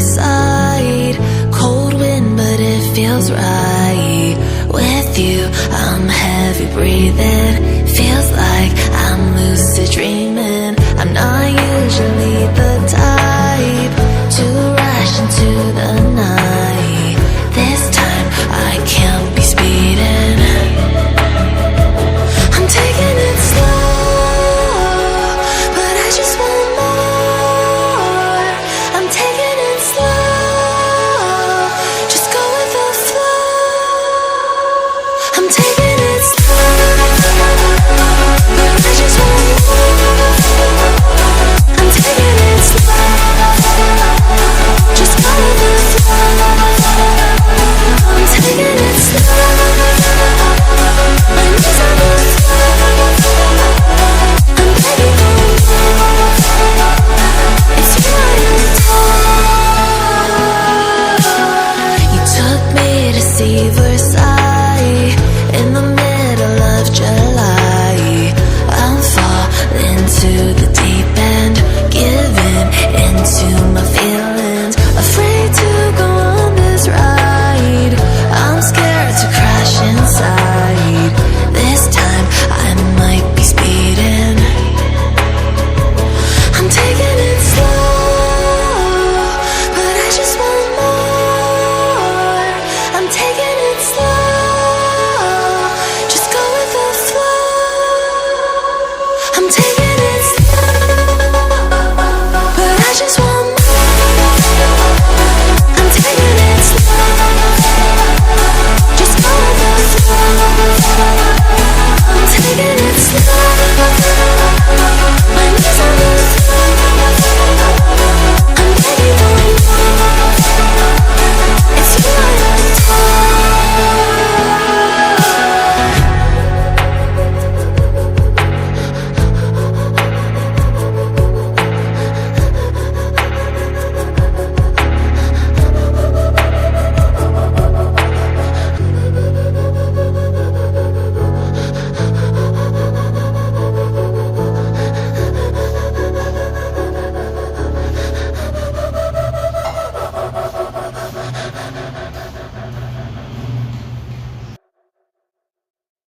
Side, cold wind, but it feels right. With you, I'm heavy breathing. Feels like I'm lucid dreaming. I'm not usually the type to rush into the night. This time, I can't be speeding. I'm taking it slow, but I just want more. I'm taking it slow, just go with the flow. I'm taking it slow, but I just want more. I'm taking it slow, just go with the flow. I'm taking it slow, my knees on the floor. I'm begging for more. It's you I adore. You took me to see Versailles.